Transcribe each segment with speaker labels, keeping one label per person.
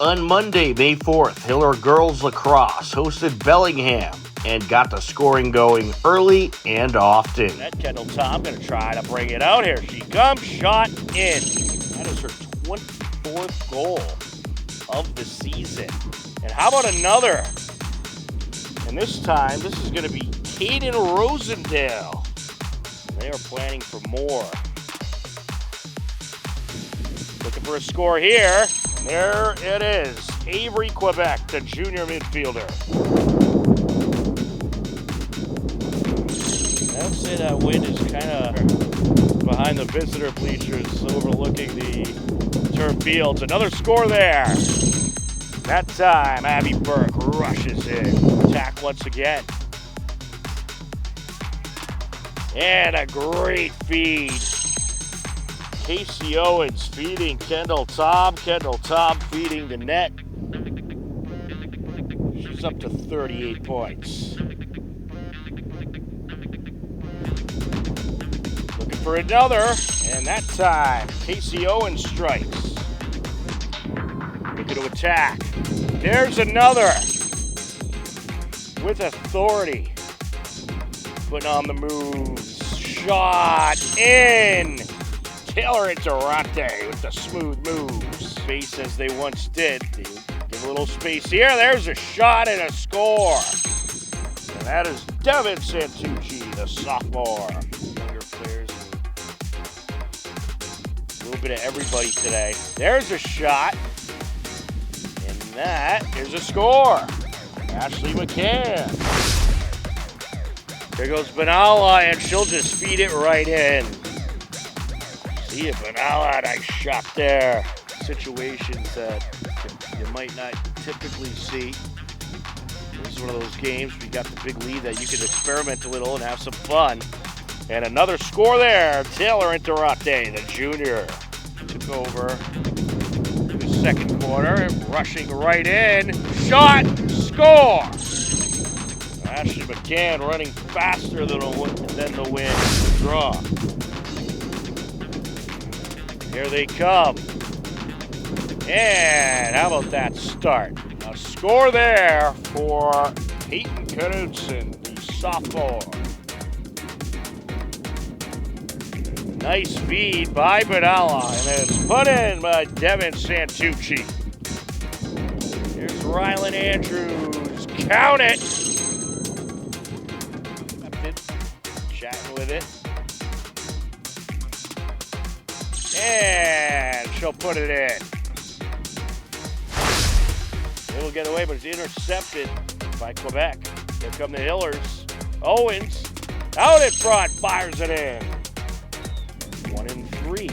Speaker 1: On Monday, May 4th, Hiller Girls Lacrosse hosted Bellingham and got the scoring going early and often.
Speaker 2: That Kendall Tom going to try to bring it out. Here she comes, shot in. That is her 24th goal of the season. And how about another? And this time, this is going to be Caden Rosendale. They are planning for more. Looking for a score here. There it is. Avery Quebec, the junior midfielder. I would say that wind is kind of behind the visitor bleachers, overlooking the turf fields. Another score there. That time, Abby Burke rushes in. Attack once again. And a great feed. Casey Owens feeding Kendall Tom. Kendall Tom feeding the net. She's up to 38 points. Looking for another, and that time Casey Owens strikes. Looking to attack. There's another with authority. Putting on the moves. Shot in. Taylor Interrante with the smooth moves. Space as they once did. They give a little space here. There's a shot and a score. And that is Devin Santucci, the sophomore. Younger players. A little bit of everybody today. There's a shot. And that is a score. Ashley McCann. There goes Benalla, and she'll just feed it right in. See it, Benalla, nice shot there. Situations that you might not typically see. This is one of those games where you got the big lead that you can experiment a little and have some fun. And another score there. Taylor Interrate, the junior, took over the second quarter, rushing right in. Shot, score. Ashley McCann running faster than the wind. The draw. Here they come. And how about that start? A score there for Peyton Knudsen, the sophomore. Nice feed by Benalla, and then it's put in by Devin Santucci. Here's Rylan Andrews. Count it. Chatting with it. And she'll put it in. It'll get away, but it's intercepted by Quebec. Here come the Hillers. Owens out in front, fires it in. 1-3.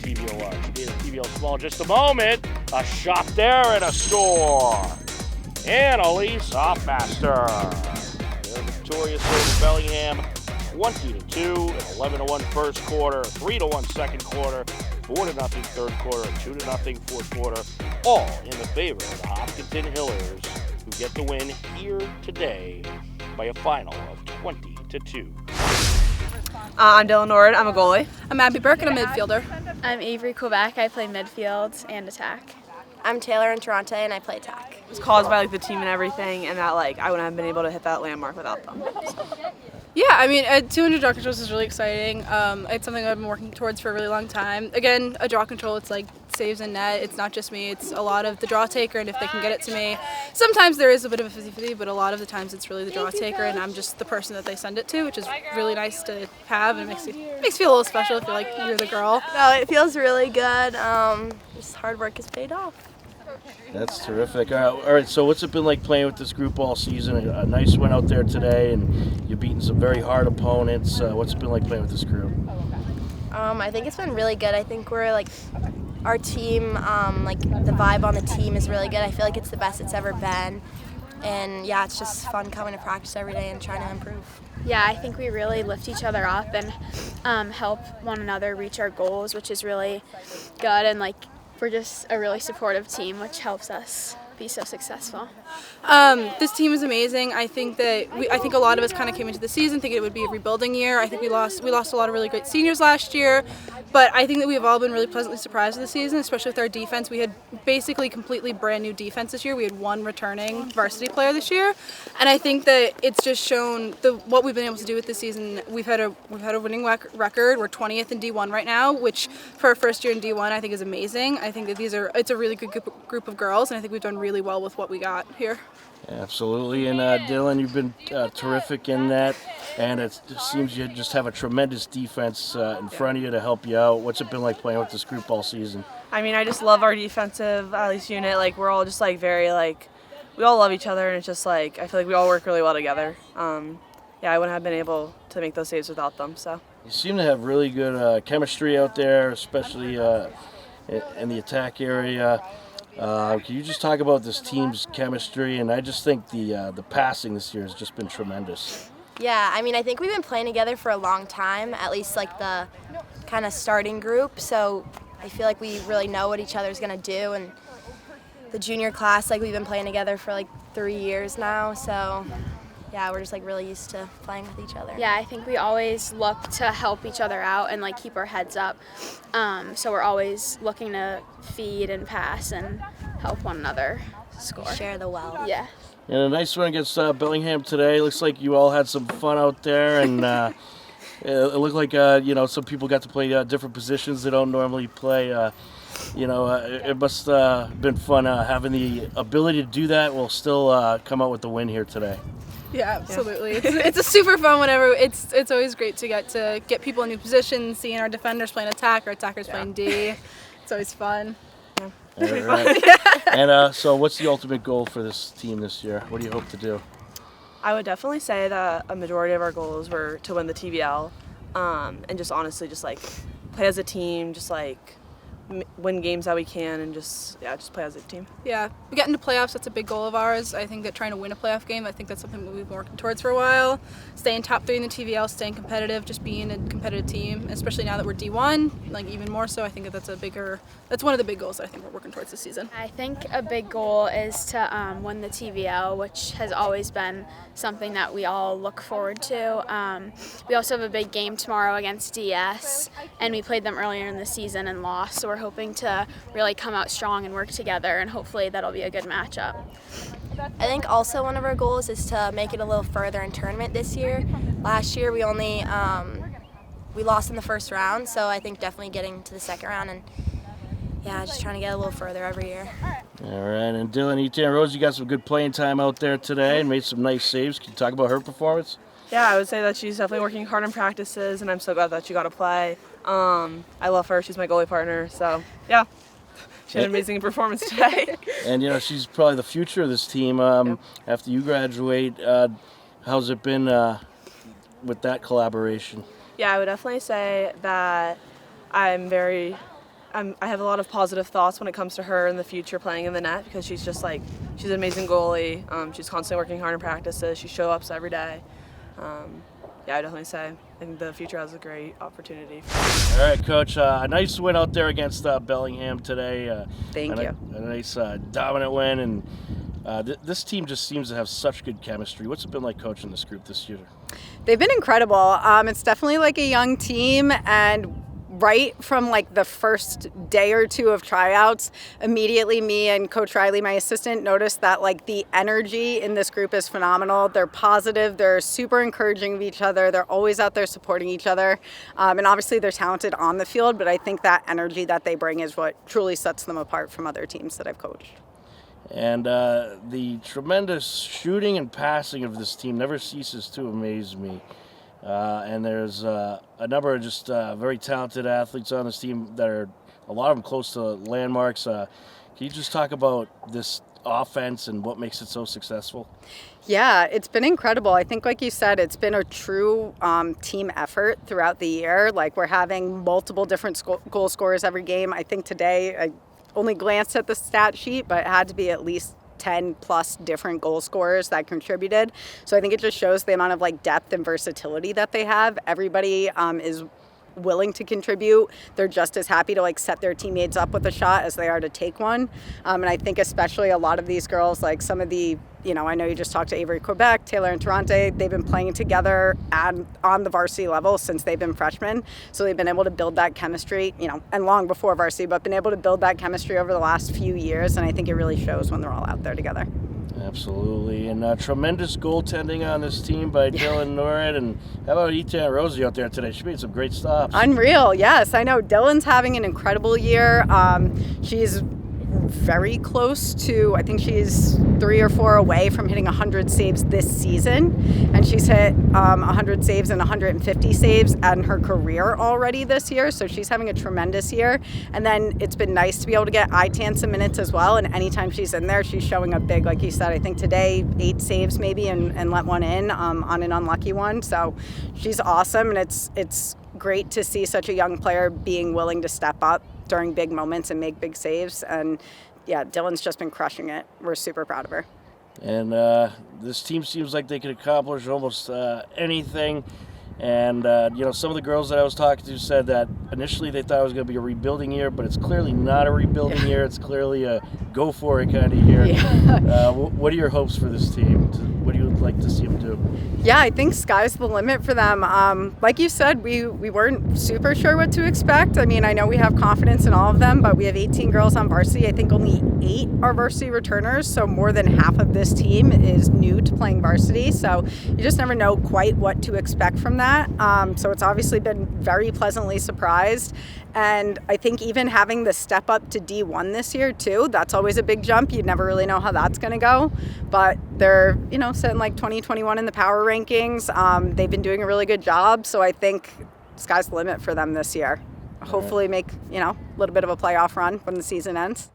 Speaker 2: TBO large. TBO small just a moment. A shot there and a score. And Elise Hoffmaster. They're victorious over Bellingham. 20-2, an 11-1 first quarter, 3-1 second quarter, 4-0 third quarter, and 2-0 fourth quarter, all in the favor of the Hopkinton Hillers, who get the win here today by a final of 20-2.
Speaker 3: I'm Dylan Nord. I'm a goalie.
Speaker 4: I'm Abby Burke, and I'm a midfielder.
Speaker 5: I'm Avery Quebec. I play midfield and attack.
Speaker 6: I'm Taylor Interrante, and I play attack.
Speaker 3: It was caused by the team and everything, and that I wouldn't have been able to hit that landmark without them. So.
Speaker 4: Yeah, I mean, 200 draw controls is really exciting. It's something I've been working towards for a really long time. Again, a draw control, it's like saves and net. It's not just me. It's a lot of the draw taker, and if they can get it to me. Sometimes there is a bit of a 50-50, but a lot of the times it's really the draw taker, and I'm just the person that they send it to, which is really nice to have, and makes you feel a little special if you're like, you're the girl.
Speaker 6: No, it feels really good. Just hard work has paid off.
Speaker 2: That's terrific. All right, so what's it been like playing with this group all season? A nice win out there today, and you've beaten some very hard opponents. What's it been like playing with this crew?
Speaker 6: I think it's been really good. I think we're our team, the vibe on the team is really good. I feel like it's the best it's ever been. And yeah, it's just fun coming to practice every day and trying to improve.
Speaker 5: Yeah, I think we really lift each other up and help one another reach our goals, which is really good. And we're just a really supportive team, which helps us. be so successful.
Speaker 4: This team is amazing. I think that I think a lot of us kind of came into the season thinking it would be a rebuilding year. I think we lost a lot of really great seniors last year, but I think that we have all been really pleasantly surprised with the season, especially with our defense. We had basically completely brand new defense this year. We had one returning varsity player this year, and I think that it's just shown what we've been able to do with this season. We've had a winning record. We're 20th in D1 right now, which for our first year in D1 I think is amazing. I think that it's a really good group of girls, and I think we've done really well with what we got here.
Speaker 2: Absolutely, and Dylan, you've been terrific in that, and it seems you just have a tremendous defense in front of you to help you out. What's it been like playing with this group all season?
Speaker 3: I mean, I just love our defensive at least unit. Like, we're all just like very like, we all love each other, and it's just like I feel like we all work really well together. Yeah, I wouldn't have been able to make those saves without them. So
Speaker 2: You seem to have really good chemistry out there, especially in the attack area. Can you just talk about this team's chemistry? And I just think the passing this year has just been tremendous.
Speaker 6: Yeah, I mean, I think we've been playing together for a long time, at least like the kind of starting group. So I feel like we really know what each other's going to do. And the junior class, like we've been playing together for like 3 years now. So yeah, we're just like really used to playing with each other.
Speaker 5: Yeah, I think we always look to help each other out and like keep our heads up. So we're always looking to feed and pass and help one another score.
Speaker 6: Share the wealth.
Speaker 5: Yeah.
Speaker 2: And a nice one against Bellingham today. Looks like you all had some fun out there, and it looked like some people got to play different positions they don't normally play. It must have been fun having the ability to do that. We'll still come out with the win here today.
Speaker 4: Yeah, absolutely. It's a super fun whenever it's always great to get people in new positions, seeing our defenders playing attack, our attackers playing D. It's always fun.
Speaker 3: Yeah.
Speaker 2: All right. And so what's the ultimate goal for this team this year? What do you hope to do?
Speaker 3: I would definitely say that a majority of our goals were to win the TVL, and just honestly just like play as a team, just like win games that we can, and just play as a team.
Speaker 4: Yeah, we get into playoffs. That's a big goal of ours. I think that trying to win a playoff game, I think that's something that we've been working towards for a while. Staying top 3 in the TVL, staying competitive, just being a competitive team, especially now that we're D1, like even more so. I think that's one of the big goals that I think we're working towards this season.
Speaker 5: I think a big goal is to win the TVL, which has always been something that we all look forward to. We also have a big game tomorrow against DS, and we played them earlier in the season and lost, so we're hoping to really come out strong and work together, and hopefully that'll be a good matchup.
Speaker 6: I think also one of our goals is to make it a little further in tournament this year. Last year we only we lost in the first round, so I think definitely getting to the second round and just trying to get a little further every year.
Speaker 2: All right, and Dylan, Etan Rose, you got some good playing time out there today and made some nice saves. Can you talk about her performance?
Speaker 3: Yeah, I would say that she's definitely working hard in practices, and I'm so glad that she got to play. I love her. She's my goalie partner, so yeah. She had an amazing performance today.
Speaker 2: And, she's probably the future of this team. After you graduate, how's it been with that collaboration?
Speaker 3: Yeah, I would definitely say that I have a lot of positive thoughts when it comes to her in the future playing in the net, because she's an amazing goalie. She's constantly working hard in practices. She shows up every day. I would definitely say I think the future has a great opportunity.
Speaker 2: All right, Coach. A nice win out there against Bellingham today.
Speaker 3: Thank you.
Speaker 2: A nice dominant win, and this team just seems to have such good chemistry. What's it been like coaching this group this year?
Speaker 7: They've been incredible. It's definitely like a young team, and right from like the first day or two of tryouts, immediately me and Coach Riley, my assistant, noticed that like the energy in this group is phenomenal. They're positive, they're super encouraging of each other, they're always out there supporting each other, and obviously they're talented on the field, but I think that energy that they bring is what truly sets them apart from other teams that I've coached.
Speaker 2: And the tremendous shooting and passing of this team never ceases to amaze me. And there's a number of just very talented athletes on this team that are, a lot of them close to landmarks. Can you just talk about this offense and what makes it so successful?
Speaker 7: Yeah, it's been incredible. I think, like you said, it's been a true team effort throughout the year. Like, we're having multiple different goal scorers every game. I think today, I only glanced at the stat sheet, but it had to be at least 10 plus different goal scorers that contributed. So I think it just shows the amount of like depth and versatility that they have. Everybody is willing to contribute. They're just as happy to like set their teammates up with a shot as they are to take one. And I think especially a lot of these girls, like some of the, I know you just talked to Avery Quebec, Taylor and Toronto, they've been playing together on the varsity level since they've been freshmen. So they've been able to build that chemistry, and long before varsity, but been able to build that chemistry over the last few years. And I think it really shows when they're all out there together.
Speaker 2: Absolutely. And tremendous goaltending on this team by Dylan Norrid. And how about Etan Rosie out there today? She made some great stops.
Speaker 7: Unreal. Yes, I know. Dylan's having an incredible year. She's very close to, I think she's 3 or 4 away from hitting 100 saves this season, and she's hit 100 saves and 150 saves in her career already this year, so she's having a tremendous year. And then it's been nice to be able to get Itan some minutes as well, and anytime she's in there, she's showing up big. Like you said, I think today 8 saves maybe and let one in on an unlucky one, so she's awesome, and it's great to see such a young player being willing to step up during big moments and make big saves. And yeah, Dylan's just been crushing it. We're super proud of her.
Speaker 2: And this team seems like they could accomplish almost anything. And, some of the girls that I was talking to said that initially they thought it was going to be a rebuilding year, but it's clearly not a rebuilding year. It's clearly a go-for-it kind of year. Yeah. What are your hopes for this team? What do you like to see them do?
Speaker 7: Yeah, I think sky's the limit for them. Like you said, we weren't super sure what to expect. I mean, I know we have confidence in all of them, but we have 18 girls on varsity. I think only 8 are varsity returners, so more than half of this team is new to playing varsity. So you just never know quite what to expect from that. So it's obviously been very pleasantly surprised. And I think even having the step up to D1 this year too, that's always a big jump. You never really know how that's going to go. But they're, sitting like 2021 in the power rankings. They've been doing a really good job. So I think sky's the limit for them this year. Hopefully make, a little bit of a playoff run when the season ends.